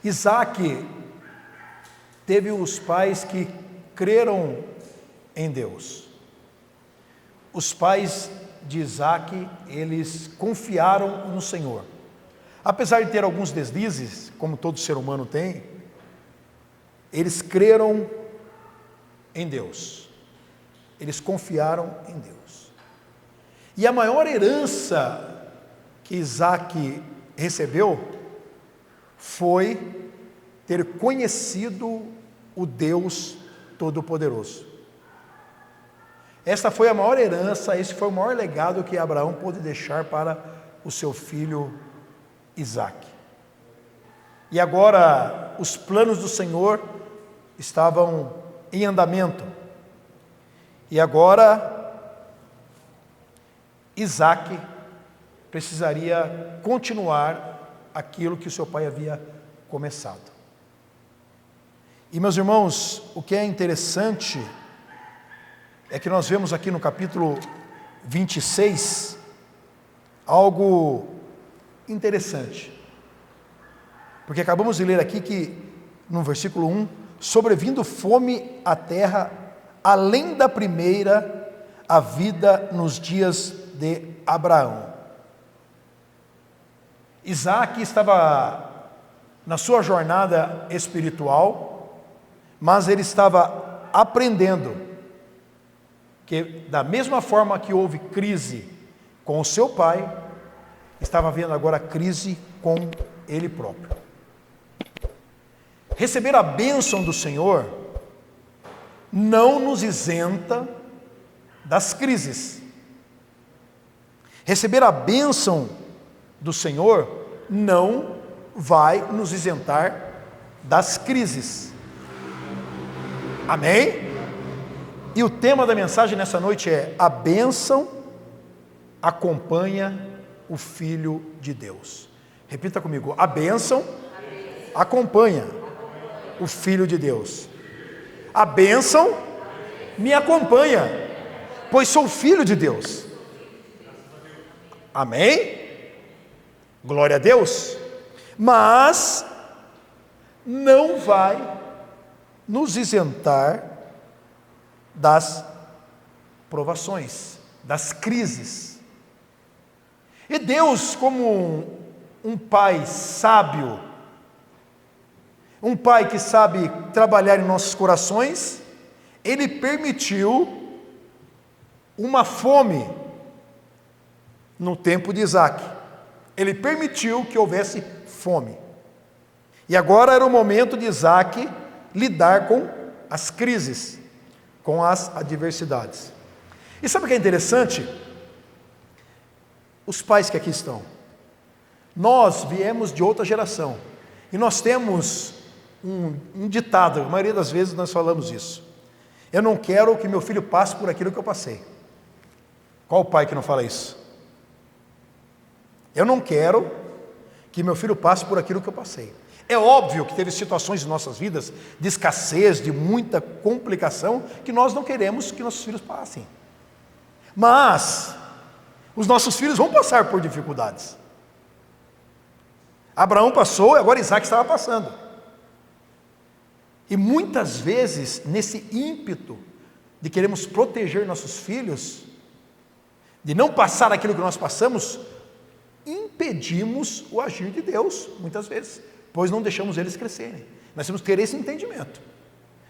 Isaac teve os pais que creram em Deus. Os pais de Isaac, eles confiaram no Senhor. Apesar de ter alguns deslizes, como todo ser humano tem, eles creram em Deus. Eles confiaram em Deus. E a maior herança que Isaac recebeu foi ter conhecido o Deus Todo-Poderoso. Esta foi a maior herança, esse foi o maior legado que Abraão pôde deixar para o seu filho Isaac. E agora os planos do Senhor estavam em andamento. E agora Isaac precisaria continuar aquilo que o seu pai havia começado. E meus irmãos, o que é interessante é que nós vemos aqui no capítulo 26 algo interessante. Porque acabamos de ler aqui que no versículo 1, sobrevindo fome à terra, além da primeira, a vida nos dias de Abraão. Isaac estava na sua jornada espiritual, mas ele estava aprendendo que da mesma forma que houve crise com o seu pai, estava havendo agora crise com ele próprio. Receber a bênção do Senhor não nos isenta das crises. Receber a bênção do Senhor não vai nos isentar das crises. Amém? E o tema da mensagem nessa noite é: a bênção acompanha o Filho de Deus. Repita comigo: a bênção acompanha o Filho de Deus. A bênção me acompanha, pois sou filho de Deus. Amém? Glória a Deus. Mas não vai nos isentar das provações, das crises. E Deus, como um pai sábio, um pai que sabe trabalhar em nossos corações, Ele permitiu uma fome no tempo de Isaac. Ele permitiu que houvesse fome. E agora era o momento de Isaac lidar com as crises, com as adversidades. E sabe o que é interessante? Os pais que aqui estão. Nós viemos de outra geração. E nós temos um ditado, a maioria das vezes nós falamos isso: eu não quero que meu filho passe por aquilo que eu passei. Qual o pai que não fala isso? Eu não quero que meu filho passe por aquilo que eu passei. É óbvio que teve situações em nossas vidas de escassez, de muita complicação, que nós não queremos que nossos filhos passem. Mas os nossos filhos vão passar por dificuldades. Abraão passou e agora Isaac estava passando. E muitas vezes, nesse ímpeto de queremos proteger nossos filhos, de não passar aquilo que nós passamos, impedimos o agir de Deus, muitas vezes, pois não deixamos eles crescerem. Nós temos que ter esse entendimento.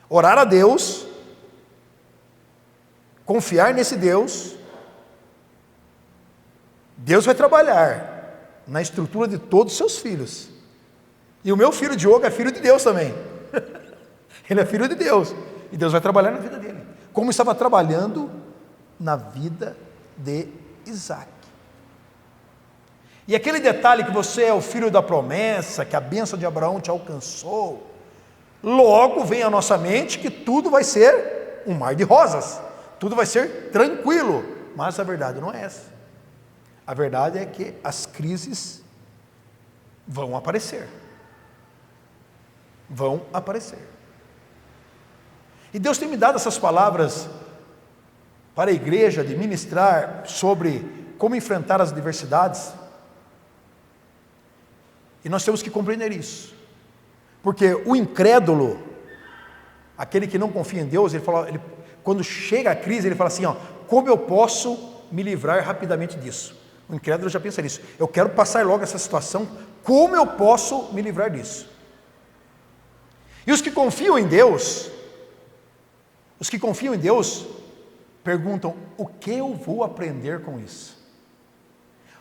Orar a Deus, confiar nesse Deus. Deus vai trabalhar na estrutura de todos os seus filhos. E o meu filho Diogo é filho de Deus também. Ele é filho de Deus. E Deus vai trabalhar na vida dele, como estava trabalhando na vida de Isaac. E aquele detalhe que você é o filho da promessa, que a bênção de Abraão te alcançou, logo vem à nossa mente que tudo vai ser um mar de rosas, tudo vai ser tranquilo, mas a verdade não é essa. A verdade é que as crises vão aparecer. Vão aparecer. E Deus tem me dado essas palavras para a igreja, de ministrar sobre como enfrentar as adversidades. E nós temos que compreender isso. Porque o incrédulo, aquele que não confia em Deus, quando chega a crise, ele fala assim, como eu posso me livrar rapidamente disso? O incrédulo já pensa nisso. Eu quero passar logo essa situação, como eu posso me livrar disso? E os que confiam em Deus, perguntam, o que eu vou aprender com isso?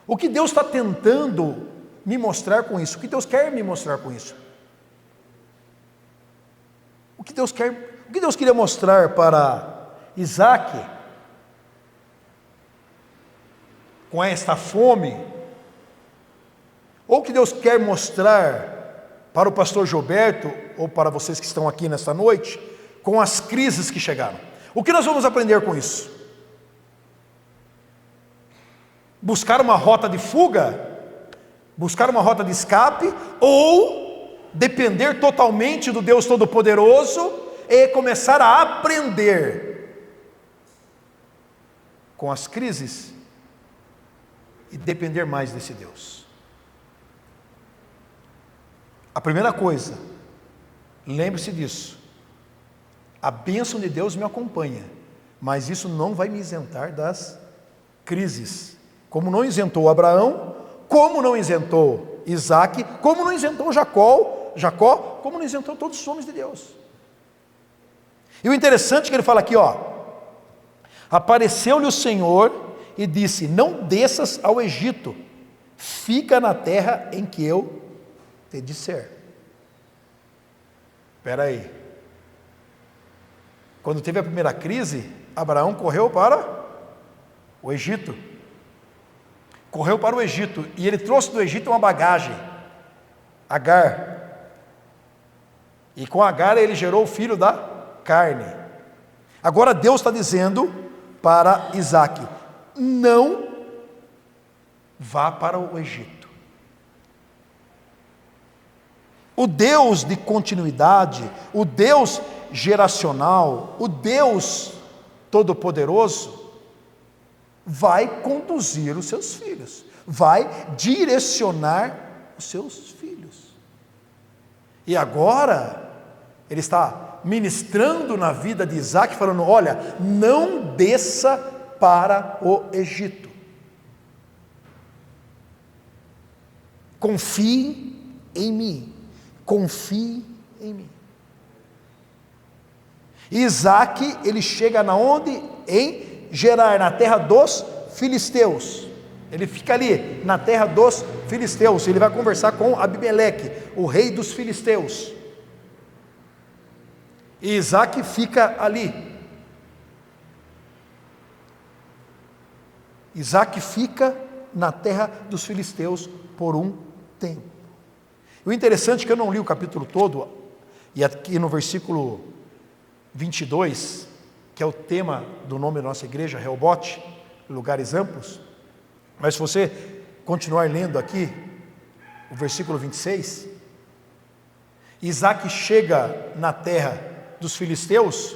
O que Deus está tentando me mostrar com isso? O que Deus quer me mostrar com isso? O que Deus queria mostrar para Isaac, com esta fome, ou o que Deus quer mostrar para o pastor Gilberto, ou para vocês que estão aqui nesta noite, com as crises que chegaram? O que nós vamos aprender com isso? Buscar uma rota de fuga? Buscar uma rota de escape? Ou depender totalmente do Deus Todo-Poderoso e começar a aprender com as crises e depender mais desse Deus? A primeira coisa, lembre-se disso, a bênção de Deus me acompanha, mas isso não vai me isentar das crises, como não isentou Abraão, como não isentou Isaac, como não isentou Jacó, como não isentou todos os homens de Deus. E o interessante é que ele fala aqui, apareceu-lhe o Senhor e disse, não desças ao Egito, fica na terra em que eu te disser. Espera aí, quando teve a primeira crise, Abraão correu para o Egito, e ele trouxe do Egito uma bagagem, Agar, e com Agar ele gerou o filho da carne. Agora Deus está dizendo para Isaac, não vá para o Egito. O Deus de continuidade, o Deus geracional, o Deus Todo-Poderoso, vai conduzir os seus filhos, vai direcionar os seus filhos. E agora, ele está ministrando na vida de Isaac, falando, olha, não desça para o Egito. Confie em mim. Confie em mim. Isaac, ele chega na onde? Em Gerar, na terra dos filisteus. Ele fica ali, na terra dos filisteus. Ele vai conversar com Abimeleque, o rei dos filisteus. E Isaac fica ali. Isaac fica na terra dos filisteus por um tempo. O interessante é que eu não li o capítulo todo, e aqui no versículo 22, que é o tema do nome da nossa igreja, Reobote, lugares amplos, mas se você continuar lendo aqui, o versículo 26, Isaac chega na terra dos filisteus,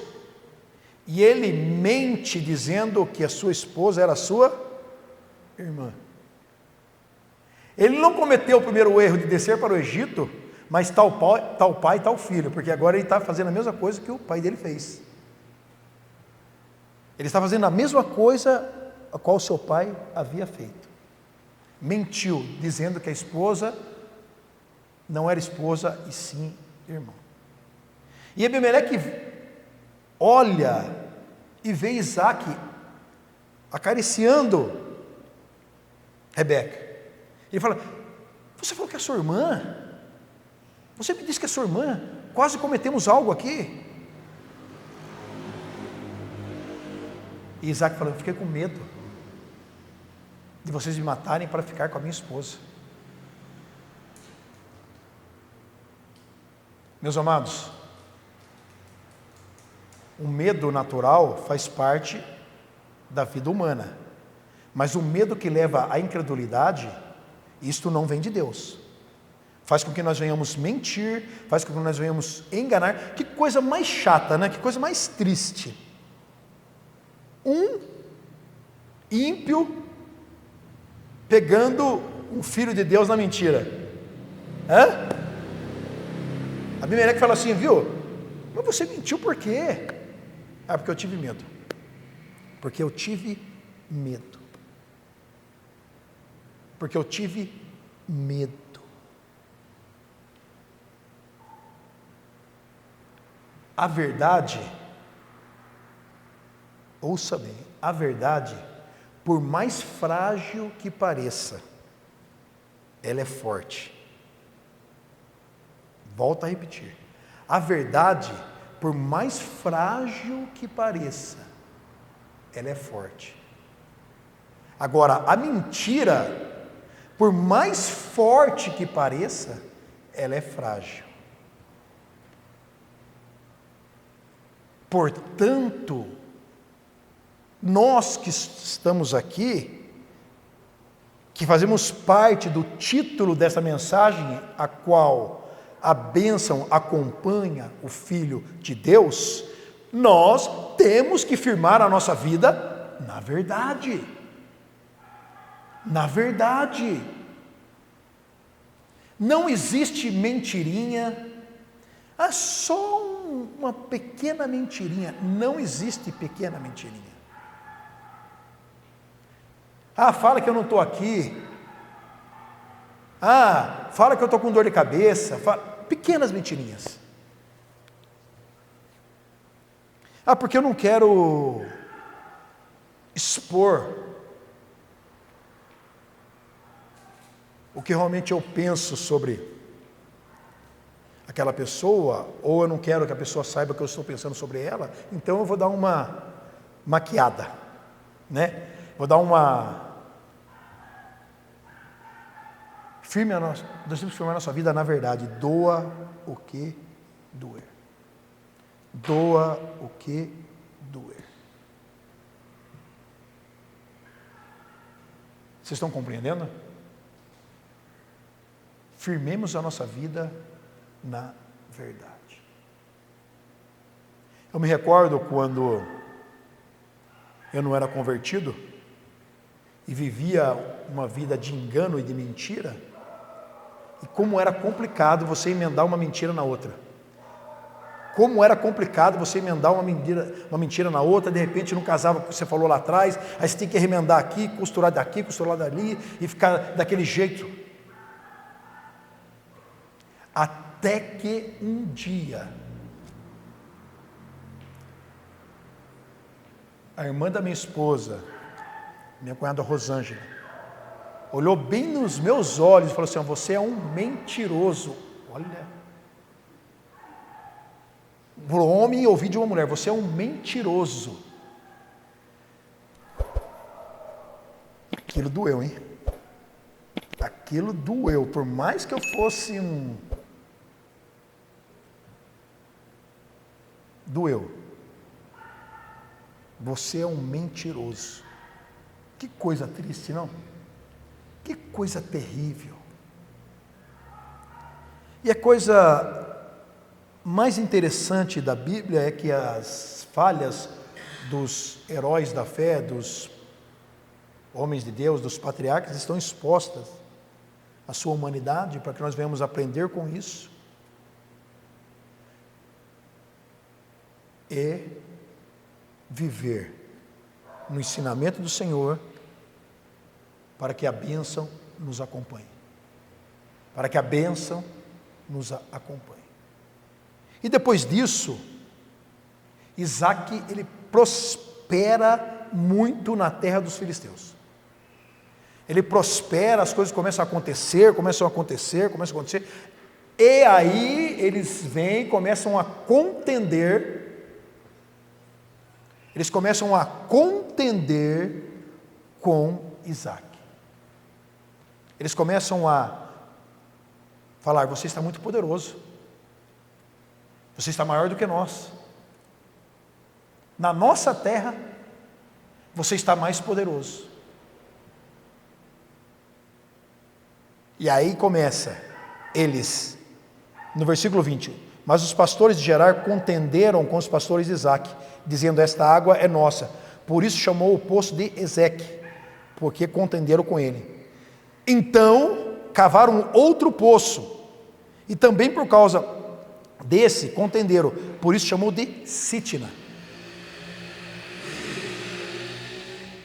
e ele mente dizendo que a sua esposa era a sua irmã. Ele não cometeu o primeiro erro de descer para o Egito, mas tal pai, tal filho, porque agora ele está fazendo a mesma coisa que o pai dele fez. Ele está fazendo a mesma coisa a qual seu pai havia feito. Mentiu, dizendo que a esposa não era esposa e sim irmão. E Abimeleque olha e vê Isaac acariciando Rebeca. Ele fala, você falou que é sua irmã? Você me disse que é sua irmã? Quase cometemos algo aqui. E Isaac falou, eu fiquei com medo de vocês me matarem para ficar com a minha esposa. Meus amados, o medo natural faz parte da vida humana, mas o medo que leva à incredulidade, isto não vem de Deus. Faz com que nós venhamos mentir, faz com que nós venhamos enganar. Que coisa mais chata, né? Que coisa mais triste. Um ímpio pegando um filho de Deus na mentira. Abimeleque fala assim, viu? Mas você mentiu por quê? Ah, porque eu tive medo. Porque eu tive medo. Porque eu tive medo. A verdade, ouça bem, a verdade, por mais frágil que pareça, ela é forte. Volto a repetir. A verdade, por mais frágil que pareça, ela é forte. Agora, a mentira, por mais forte que pareça, ela é frágil. Portanto, nós que estamos aqui, que fazemos parte do título dessa mensagem, a qual a bênção acompanha o Filho de Deus, nós temos que firmar a nossa vida na verdade. Na verdade. Não existe mentirinha, só uma pequena mentirinha. Não existe pequena mentirinha. Fala que eu não estou aqui. Fala que eu estou com dor de cabeça. Pequenas mentirinhas. Porque eu não quero expor o que realmente eu penso sobre aquela pessoa, ou eu não quero que a pessoa saiba o que eu estou pensando sobre ela, então eu vou dar uma maquiada, né? Vou dar uma... Nós temos que firmar a nossa vida na verdade, doa o que doer. Doa o que doer. Vocês estão compreendendo? Firmemos a nossa vida na verdade. Eu me recordo quando eu não era convertido e vivia uma vida de engano e de mentira, e como era complicado você emendar uma mentira na outra. Como era complicado você emendar uma mentira na outra, de repente não casava com o que você falou lá atrás, aí você tem que remendar aqui, costurar daqui, costurar dali, e ficar daquele jeito. Até que um dia, a irmã da minha esposa, minha cunhada Rosângela, olhou bem nos meus olhos e falou assim: você é um mentiroso. Olha, um homem ouvir de uma mulher: você é um mentiroso. Aquilo doeu, hein? Aquilo doeu, por mais que eu fosse doeu. Você é um mentiroso. Que coisa triste, não? Que coisa terrível. E a coisa mais interessante da Bíblia é que as falhas dos heróis da fé, dos homens de Deus, dos patriarcas, estão expostas à sua humanidade, para que nós venhamos aprender com isso e viver no ensinamento do Senhor, para que a bênção nos acompanhe. Para que a bênção nos acompanhe. E depois disso, Isaac, ele prospera muito na terra dos filisteus. Ele prospera, as coisas começam a acontecer, e aí eles vêm, começam a contender, com Isaac. Eles começam a falar: você está muito poderoso, você está maior do que nós, na nossa terra você está mais poderoso. E aí começa, eles, no versículo 20: mas os pastores de Gerar contenderam com os pastores de Isaac, dizendo: esta água é nossa. Por isso chamou o poço de Ezeque, porque contenderam com ele. Então cavaram outro poço, e também por causa desse contenderam, por isso chamou de Sitna.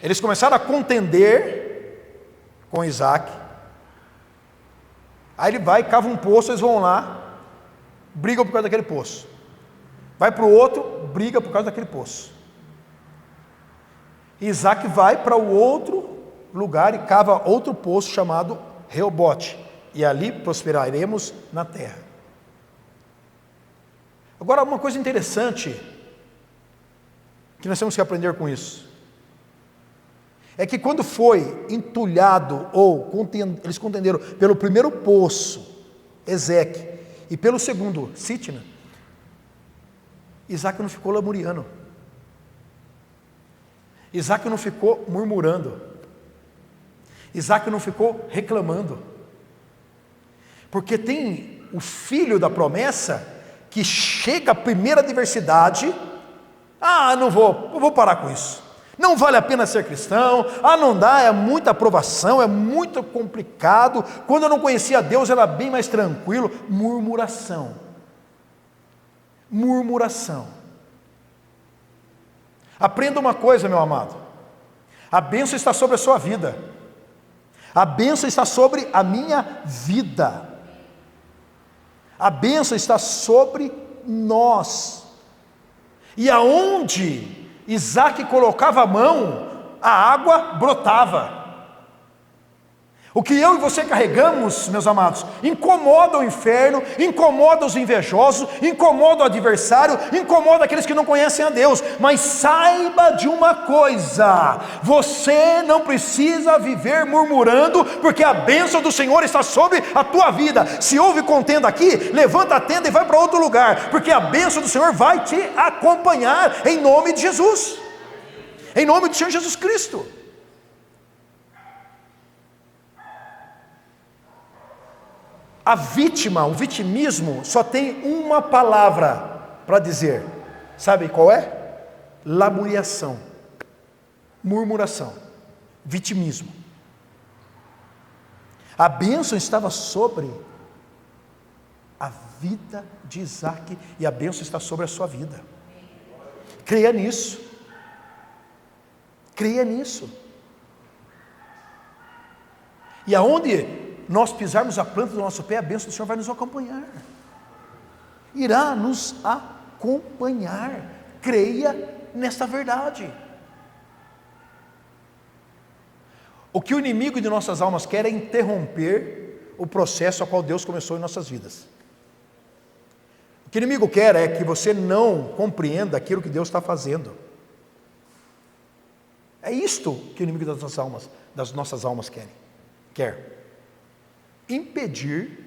Eles começaram a contender com Isaac. Aí ele vai, cava um poço, eles vão lá, brigam por causa daquele poço. Vai para o outro, briga por causa daquele poço. Isaac vai para o outro lugar e cava outro poço chamado Reobote, e ali prosperaremos na terra. Agora, uma coisa interessante que nós temos que aprender com isso é que quando foi entulhado, ou eles contenderam pelo primeiro poço, Ezeque, e pelo segundo, Sitna, Isaac não ficou lamuriando, Isaac não ficou murmurando, Isaac não ficou reclamando, porque tem o filho da promessa que chega a primeira adversidade, eu vou parar com isso, não vale a pena ser cristão, não dá, é muita aprovação, é muito complicado, quando eu não conhecia Deus era bem mais tranquilo, murmuração, aprenda uma coisa, meu amado, a bênção está sobre a sua vida, a bênção está sobre a minha vida, a bênção está sobre nós, e aonde Isaac colocava a mão, a água brotava. O que eu e você carregamos, meus amados, incomoda o inferno, incomoda os invejosos, incomoda o adversário, incomoda aqueles que não conhecem a Deus, mas saiba de uma coisa, você não precisa viver murmurando, porque a bênção do Senhor está sobre a tua vida. Se houve contenda aqui, levanta a tenda e vai para outro lugar, porque a bênção do Senhor vai te acompanhar, em nome de Jesus, em nome do Senhor Jesus Cristo. A vítima, o vitimismo, só tem uma palavra para dizer, sabe qual é? Lamuriação, murmuração, vitimismo. A bênção estava sobre a vida de Isaac, e a bênção está sobre a sua vida. Creia nisso, creia nisso. E aonde nós pisarmos a planta do nosso pé, a bênção do Senhor vai nos acompanhar, irá nos acompanhar. Creia nesta verdade. O que o inimigo de nossas almas quer é interromper o processo ao qual Deus começou em nossas vidas. O que o inimigo quer é que você não compreenda aquilo que Deus está fazendo. É isto que o inimigo das nossas almas quer. Impedir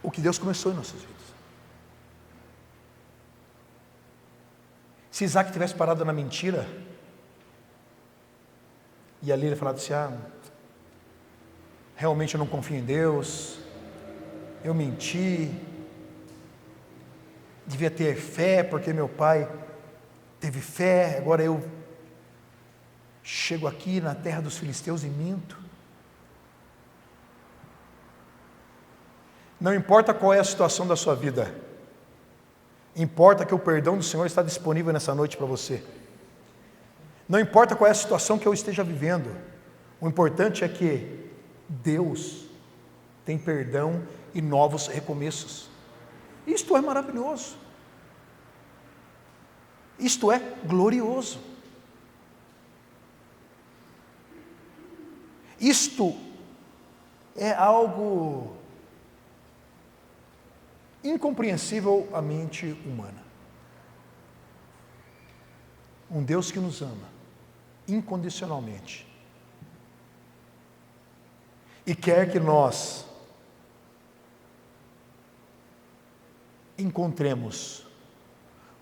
o que Deus começou em nossas vidas. Se Isaac tivesse parado na mentira, e ali ele falado assim, realmente eu não confio em Deus, eu menti, devia ter fé, porque meu pai teve fé, agora eu chego aqui na terra dos filisteus e minto. Não importa qual é a situação da sua vida, importa que o perdão do Senhor está disponível nessa noite para você. Não importa qual é a situação que eu esteja vivendo, o importante é que Deus tem perdão e novos recomeços. Isto é maravilhoso, isto é glorioso, isto é algo incompreensível à mente humana. Um Deus que nos ama incondicionalmente e quer que nós encontremos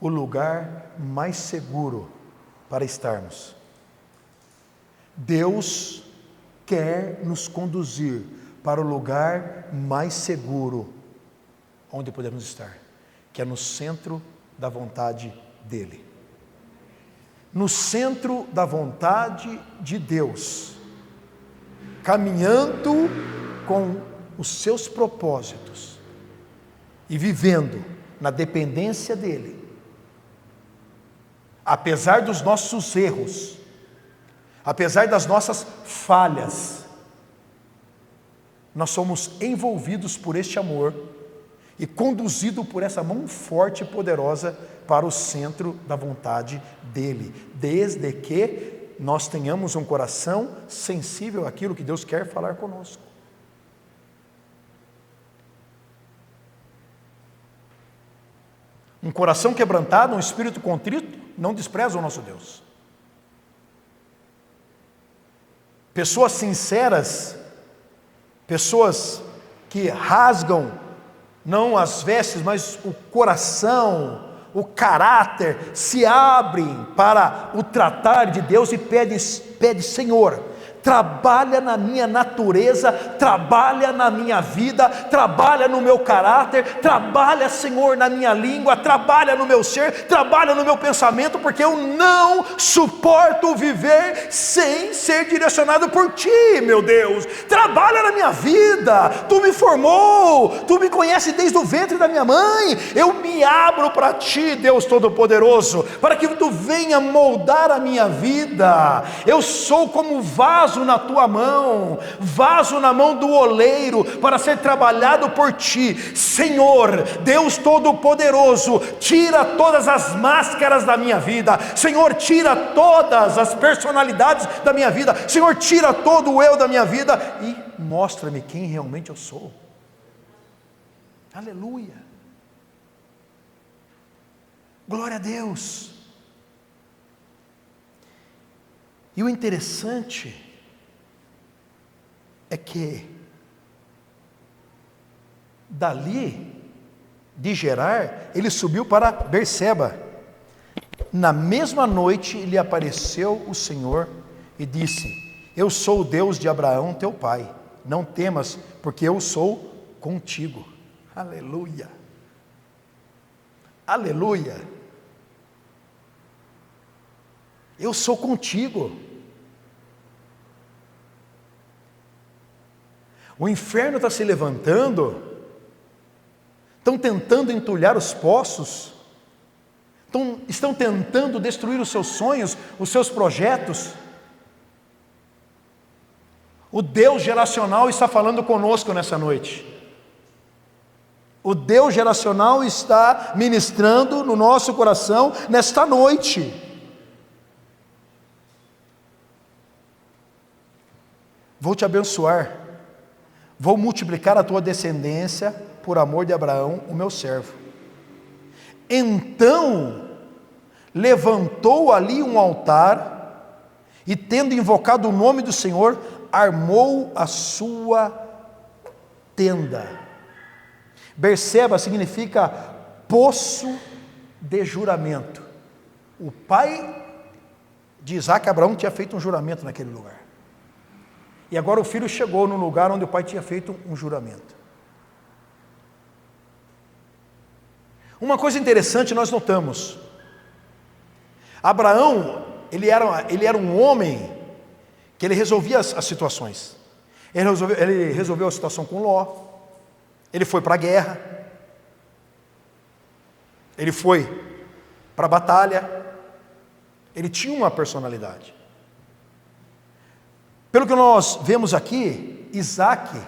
o lugar mais seguro para estarmos. Deus quer nos conduzir para o lugar mais seguro onde podemos estar, que é no centro da vontade dEle. No centro da vontade de Deus, caminhando com os seus propósitos, e vivendo na dependência dEle, apesar dos nossos erros, apesar das nossas falhas, nós somos envolvidos por este amor e conduzidos por essa mão forte e poderosa para o centro da vontade dEle, desde que nós tenhamos um coração sensível àquilo que Deus quer falar conosco. Um coração quebrantado, um espírito contrito, não despreza o nosso Deus. Pessoas sinceras, pessoas que rasgam, não as vestes, mas o coração, o caráter, se abrem para o tratar de Deus e pede, Senhor, trabalha na minha natureza, trabalha na minha vida, trabalha no meu caráter, trabalha, Senhor, na minha língua, trabalha no meu ser, trabalha no meu pensamento, porque eu não suporto viver sem ser direcionado por Ti, meu Deus. Trabalha na minha vida, Tu me formou, Tu me conhece desde o ventre da minha mãe, eu me abro para Ti, Deus Todo-Poderoso, para que Tu venha moldar a minha vida. Eu sou como vaso na Tua mão, vaso na mão do oleiro, para ser trabalhado por Ti. Senhor, Deus Todo-Poderoso, tira todas as máscaras da minha vida, Senhor, tira todas as personalidades da minha vida, Senhor, tira todo o eu da minha vida e mostra-me quem realmente eu sou. Aleluia, glória a Deus. E o interessante é que dali de Gerar, ele subiu para Berseba. Na mesma noite lhe apareceu o Senhor e disse: eu sou o Deus de Abraão teu pai, não temas, porque eu sou contigo. Aleluia, aleluia, eu sou contigo. O inferno está se levantando, estão tentando entulhar os poços, estão tentando destruir os seus sonhos, os seus projetos. O Deus geracional está falando conosco nessa noite. O Deus geracional está ministrando no nosso coração nesta noite. Vou te abençoar. Vou multiplicar a tua descendência por amor de Abraão, o meu servo. Então levantou ali um altar e, tendo invocado o nome do Senhor, armou a sua tenda. Berseba significa poço de juramento. O pai de Isaac, Abraão, tinha feito um juramento naquele lugar. E agora o filho chegou no lugar onde o pai tinha feito um juramento. Uma coisa interessante nós notamos: Abraão, ele era um homem que ele resolvia as situações. Ele resolveu a situação com Ló, ele foi para a guerra, ele foi para a batalha, ele tinha uma personalidade. Pelo que nós vemos aqui, Isaac,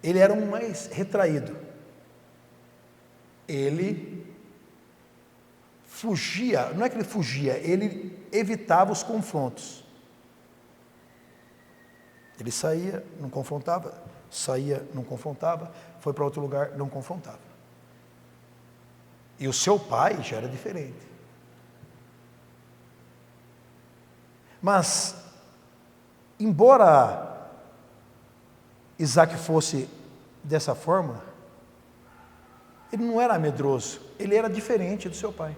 ele era um mais retraído. Ele fugia, não é que ele fugia, ele evitava os confrontos. Ele saía, não confrontava, saía, não confrontava, foi para outro lugar, não confrontava. E o seu pai já era diferente. Mas embora Isaac fosse dessa forma, ele não era medroso, ele era diferente do seu pai.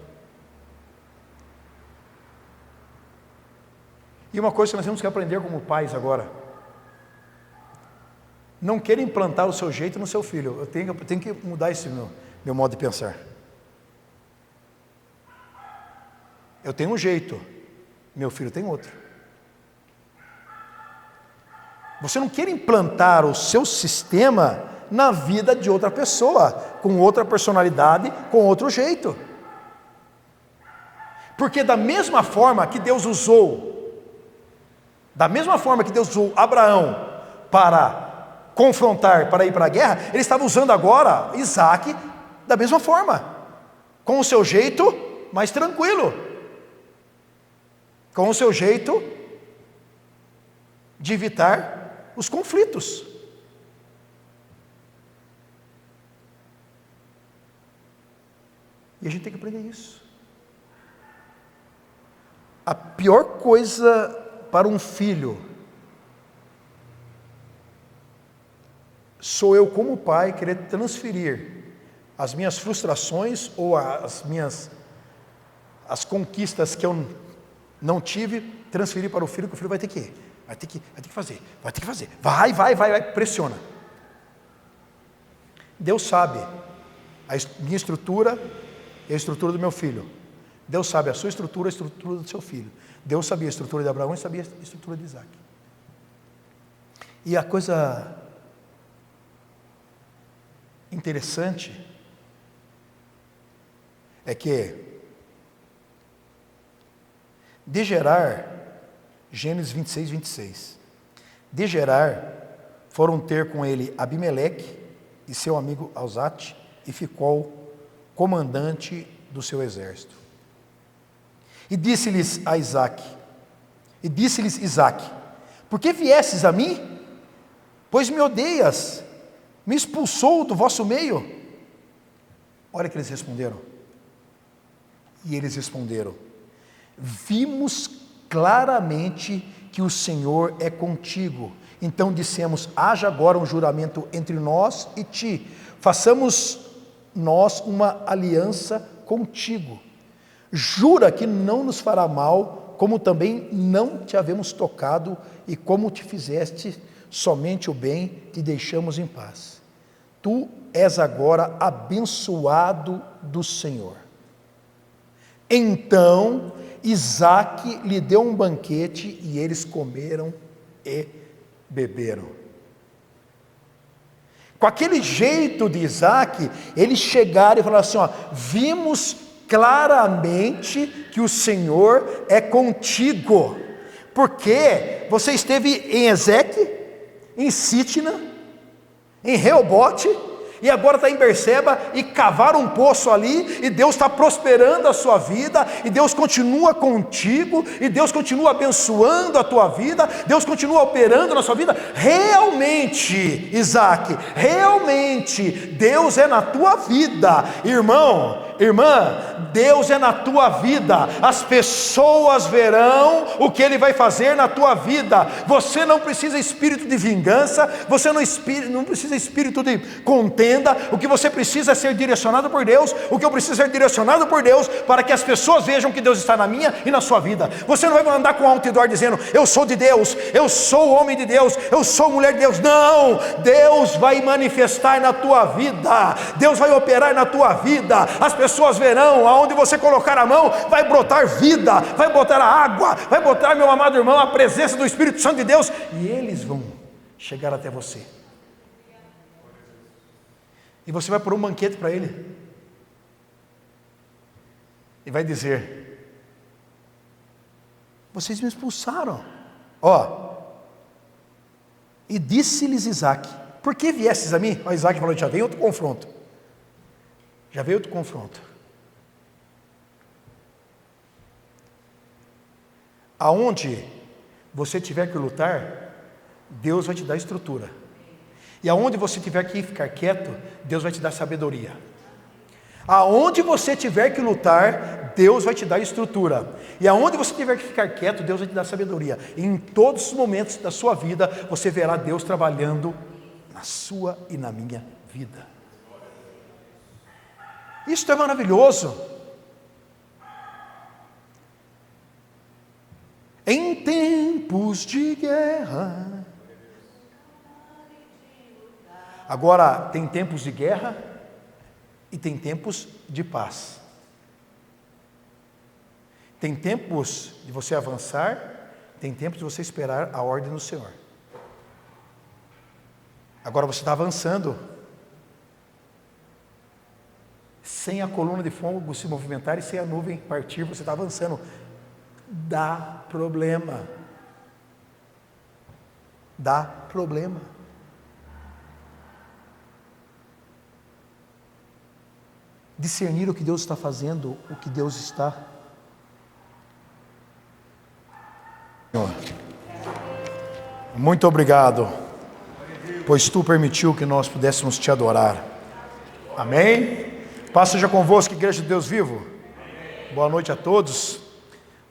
E uma coisa que nós temos que aprender como pais agora: não queira implantar o seu jeito no seu filho. Eu tenho que mudar esse meu modo de pensar. Eu tenho um jeito, meu filho tem outro. Você não quer implantar o seu sistema na vida de outra pessoa, com outra personalidade, com outro jeito. Porque da mesma forma que Deus usou Abraão para confrontar, para ir para a guerra, Ele estava usando agora Isaac da mesma forma, com o seu jeito mais tranquilo, com o seu jeito de evitar os conflitos. E a gente tem que aprender isso. A pior coisa para um filho sou eu, como pai, querer transferir as minhas frustrações ou as conquistas que eu não tive, transferir para o filho, que o filho vai ter que fazer, vai, pressiona. Deus sabe a minha estrutura e a estrutura do meu filho. Deus sabe a sua estrutura, a estrutura do seu filho. Deus sabia a estrutura de Abraão e sabia a estrutura de Isaac. E a coisa interessante é que de Gerar, Gênesis 26, 26, de Gerar foram ter com ele Abimeleque e seu amigo Alzate, e ficou comandante do seu exército. E disse-lhes Isaac, por que viestes a mim? Pois me odeias, me expulsou do vosso meio. Olha o que eles responderam. E eles responderam, vimos claramente que o Senhor é contigo. Então dissemos, haja agora um juramento entre nós e ti, façamos nós uma aliança contigo. Jura que não nos fará mal, como também não te havemos tocado, e como te fizeste somente o bem, te deixamos em paz. Tu és agora abençoado do Senhor. Então Isaac lhe deu um banquete, e eles comeram e beberam. Com aquele jeito de Isaac, eles chegaram e falaram assim, vimos claramente que o Senhor é contigo, porque você esteve em Ezeque, em Sitna, em Reobote, e agora está em Berseba, e cavaram um poço ali, e Deus está prosperando a sua vida, e Deus continua contigo, e Deus continua abençoando a tua vida, Deus continua operando na sua vida. Realmente, Isaac, realmente, Deus é na tua vida, irmão, irmã, Deus é na tua vida. As pessoas verão o que Ele vai fazer na tua vida. Você não precisa espírito de vingança, você não precisa espírito de contenda. O que você precisa é ser direcionado por Deus. O que eu preciso é ser direcionado por Deus, para que as pessoas vejam que Deus está na minha e na sua vida. Você não vai andar com outdoor dizendo, eu sou de Deus, eu sou homem de Deus, eu sou mulher de Deus. Não, Deus vai manifestar na tua vida, Deus vai operar na tua vida. As pessoas verão, aonde você colocar a mão, vai brotar vida, vai brotar a água, vai brotar, meu amado irmão, a presença do Espírito Santo de Deus, e eles vão chegar até você. E você vai pôr um banquete para ele, e vai dizer, vocês me expulsaram, e disse-lhes Isaac, por que viestes a mim? Isaac falou, já veio outro confronto, aonde você tiver que lutar, Deus vai te dar estrutura, e aonde você tiver que ficar quieto, Deus vai te dar sabedoria. Aonde você tiver que lutar, Deus vai te dar estrutura, e aonde você tiver que ficar quieto, Deus vai te dar sabedoria. E em todos os momentos da sua vida, você verá Deus trabalhando na sua e na minha vida. Isso é maravilhoso. Em tempos de guerra. Agora, tem tempos de guerra e tem tempos de paz. Tem tempos de você avançar, tem tempos de você esperar a ordem do Senhor. Agora você está avançando, sem a coluna de fogo se movimentar e sem a nuvem partir, você está avançando. Dá problema. Dá problema. Discernir o que Deus está fazendo, o que Deus está. Senhor, muito obrigado, pois Tu permitiu que nós pudéssemos Te adorar. Amém? Paz seja convosco, Igreja de Deus vivo. Boa noite a todos.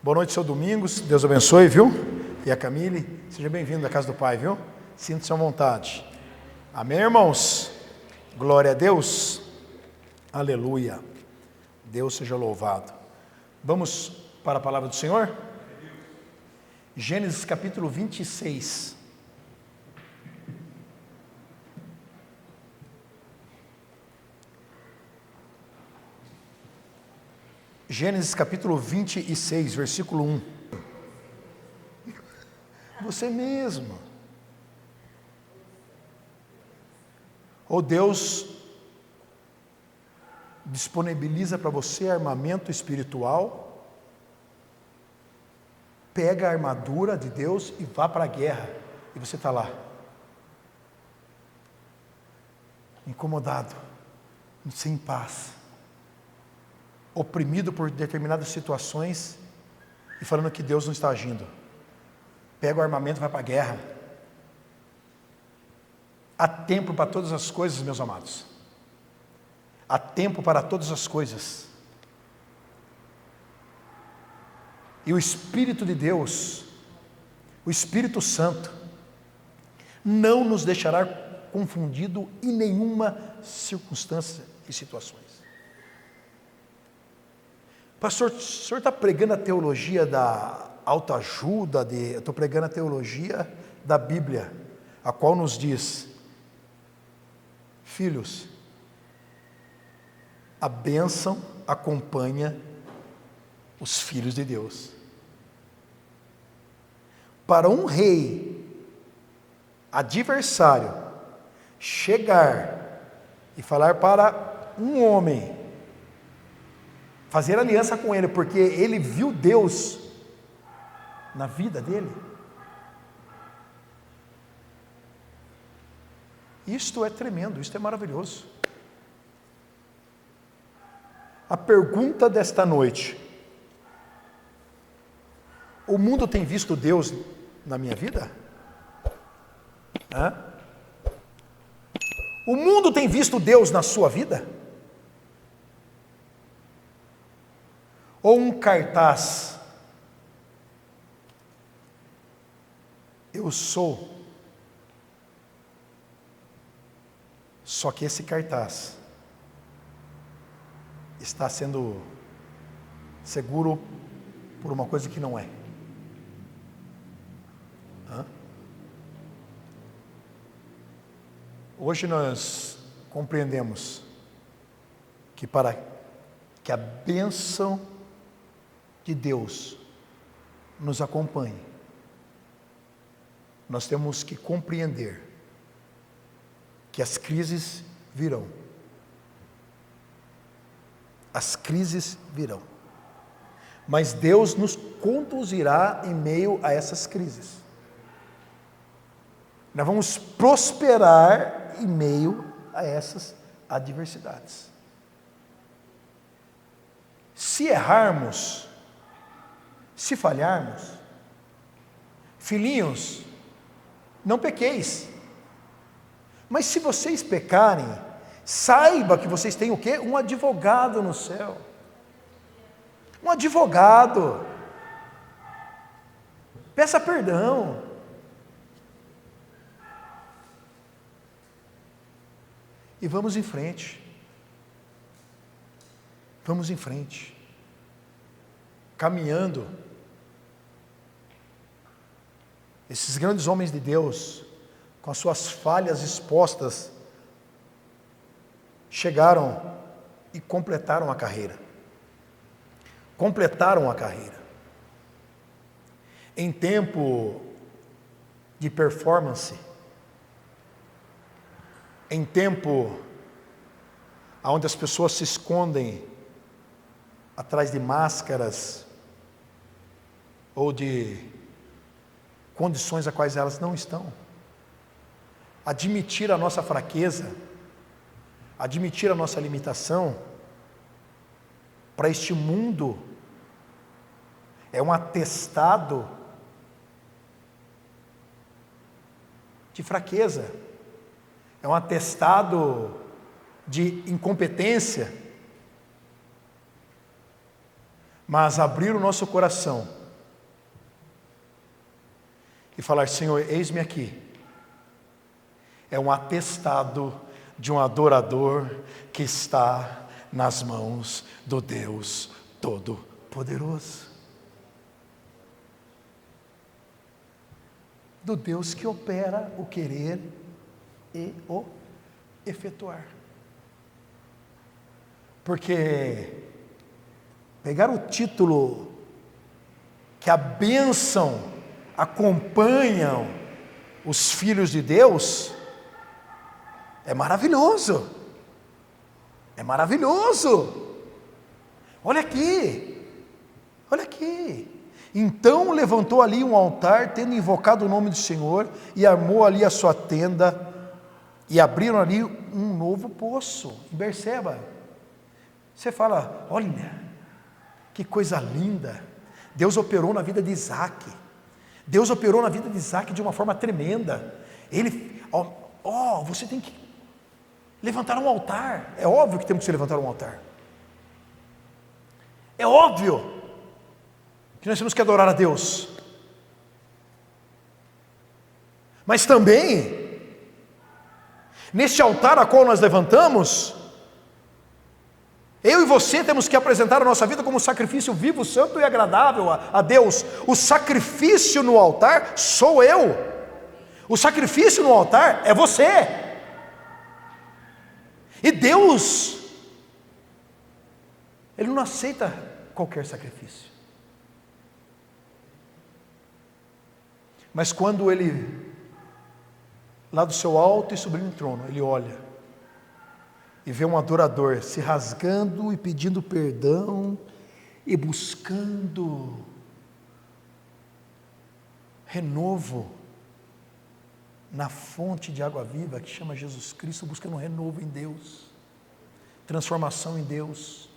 Boa noite, seu Domingos. Deus abençoe, viu? E a Camille, seja bem-vindo à casa do Pai, viu? Sinta-se à vontade. Amém, irmãos? Glória a Deus. Aleluia. Deus seja louvado. Vamos para a palavra do Senhor? Gênesis capítulo 26. Gênesis capítulo 26, versículo 1. Você mesmo. Ou Deus disponibiliza para você armamento espiritual, pega a armadura de Deus e vá para a guerra, e você está lá, incomodado, sem paz, oprimido por determinadas situações, e falando que Deus não está agindo. Pega o armamento e vai para a guerra. Há tempo para todas as coisas, meus amados. Há tempo para todas as coisas. E o Espírito de Deus, o Espírito Santo, não nos deixará confundido em nenhuma circunstância e situações. Pastor, o senhor está pregando a teologia da autoajuda, eu estou pregando a teologia da Bíblia, a qual nos diz: filhos, a bênção acompanha os filhos de Deus. Para um rei adversário chegar e falar para um homem, fazer aliança com ele, porque ele viu Deus na vida dele, isto é tremendo, isto é maravilhoso. A pergunta desta noite: o mundo tem visto Deus na minha vida? Hã? O mundo tem visto Deus na sua vida? Ou um cartaz: eu sou. Só que esse cartaz está sendo seguro por uma coisa que não é. Hã? Hoje nós compreendemos que para que a bênção de Deus nos acompanhe, nós temos que compreender que as crises virão. As crises virão. Mas Deus nos conduzirá em meio a essas crises. Nós vamos prosperar em meio a essas adversidades. Se errarmos, se falharmos, filhinhos, não pequeis. Mas se vocês pecarem, saiba que vocês têm o quê? Um advogado no céu. Um advogado. Peça perdão. E vamos em frente. Vamos em frente. Caminhando. Esses grandes homens de Deus, com as suas falhas expostas, chegaram e completaram a carreira. Completaram a carreira. Em tempo de performance, em tempo onde as pessoas se escondem atrás de máscaras ou de condições a quais elas não estão. Admitir a nossa fraqueza, admitir a nossa limitação, para este mundo, é um atestado de fraqueza, é um atestado de incompetência. Mas abrir o nosso coração e falar: Senhor, eis-me aqui, é um atestado de um adorador que está nas mãos do Deus Todo-Poderoso, do Deus que opera o querer e o efetuar. Porque pegar o título que a bênção acompanham os filhos de Deus é maravilhoso. É maravilhoso. Olha aqui. Olha aqui. Então levantou ali um altar, tendo invocado o nome do Senhor, e armou ali a sua tenda, e abriram ali um novo poço. Em Berseba. Você fala: olha, que coisa linda. Deus operou na vida de Isaac. Deus operou na vida de Isaac de uma forma tremenda. Ele, você tem que levantar um altar. É óbvio que temos que levantar um altar. É óbvio que nós temos que adorar a Deus. Mas também, neste altar a qual nós levantamos, eu e você temos que apresentar a nossa vida como sacrifício vivo, santo e agradável a Deus. O sacrifício no altar sou eu. O sacrifício no altar é você. E Deus, Ele não aceita qualquer sacrifício. Mas quando Ele, lá do seu alto e sublime trono, Ele olha e vê um adorador se rasgando e pedindo perdão e buscando renovo na fonte de água viva que chama Jesus Cristo, buscando um renovo em Deus, transformação em Deus.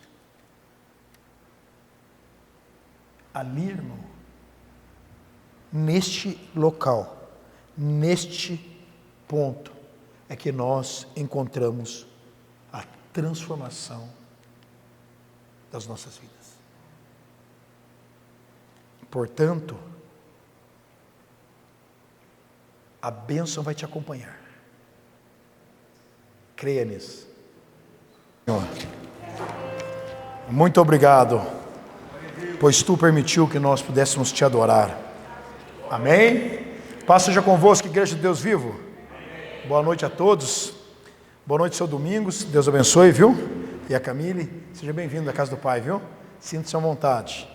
Ali, irmão, neste local, neste ponto, é que nós encontramos a transformação das nossas vidas. Portanto, a bênção vai te acompanhar. Creia nisso. Senhor, muito obrigado, pois Tu permitiu que nós pudéssemos Te adorar. Amém? Paz seja convosco, Igreja de Deus vivo. Boa noite a todos. Boa noite, seu Domingos. Deus abençoe, viu? E a Camille, seja bem-vindo à casa do Pai, viu? Sinta-se à vontade.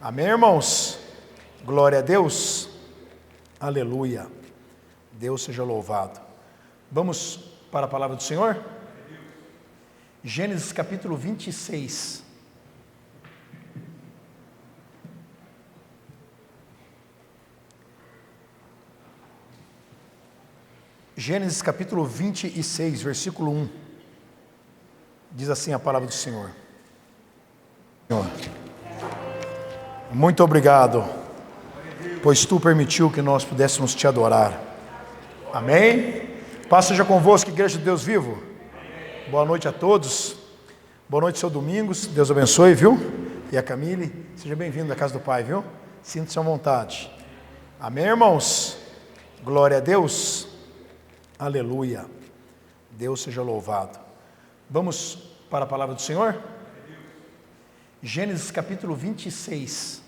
Amém, irmãos? Glória a Deus. Aleluia. Deus seja louvado. Vamos para a palavra do Senhor? Gênesis capítulo 26. Gênesis capítulo 26, versículo 1. Diz assim a palavra do Senhor. Senhor, muito obrigado, pois Tu permitiu que nós pudéssemos Te adorar. Amém? Paz seja convosco, Igreja de Deus vivo. Boa noite a todos. Boa noite, seu Domingos. Deus abençoe, viu? E a Camille, seja bem-vindo à casa do Pai, viu? Sinta-se à vontade. Amém, irmãos? Glória a Deus. Aleluia. Deus seja louvado. Vamos para a palavra do Senhor? Gênesis capítulo 26.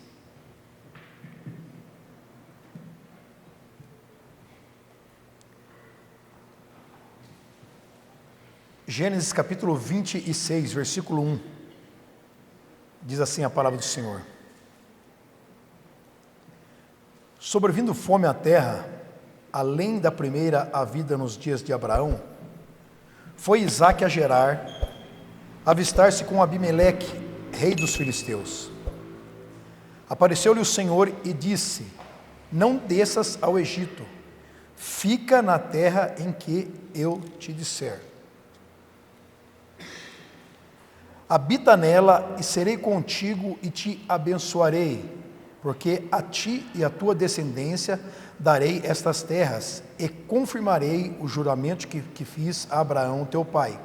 Gênesis capítulo 26, versículo 1. Diz assim a palavra do Senhor. Sobrevindo fome à terra, além da primeira havida nos dias de Abraão, foi Isaque a Gerar avistar-se com Abimeleque, rei dos filisteus. Apareceu-lhe o Senhor e disse: não desças ao Egito, fica na terra em que eu te disser. Habita nela e serei contigo e te abençoarei, porque a ti e à tua descendência darei estas terras e confirmarei o juramento que fiz a Abraão teu pai.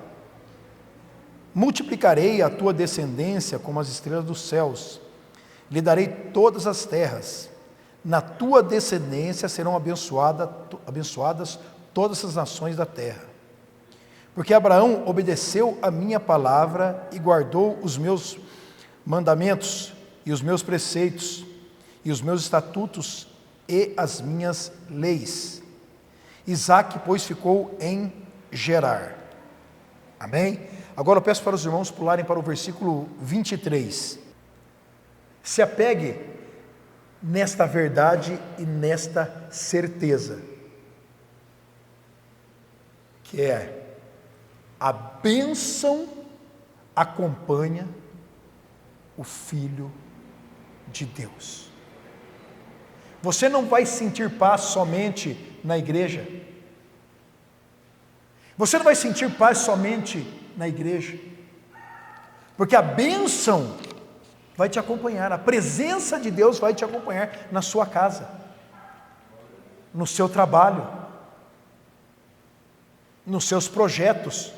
Multiplicarei a tua descendência como as estrelas dos céus, lhe darei todas as terras, na tua descendência serão abençoadas todas as nações da terra. Porque Abraão obedeceu a minha palavra e guardou os meus mandamentos e os meus preceitos e os meus estatutos e as minhas leis. Isaque, pois, ficou em Gerar. Amém? Agora eu peço para os irmãos pularem para o versículo 23. Se apegue nesta verdade e nesta certeza, que é: a bênção acompanha o Filho de Deus. Você não vai sentir paz somente na igreja. Você não vai sentir paz somente na igreja, porque a bênção vai te acompanhar, a presença de Deus vai te acompanhar na sua casa, no seu trabalho, nos seus projetos.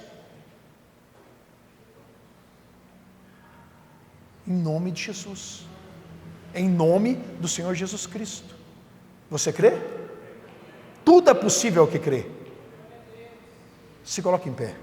Em nome de Jesus, em nome do Senhor Jesus Cristo. Você crê? Tudo é possível ao que crê. Se coloque em pé.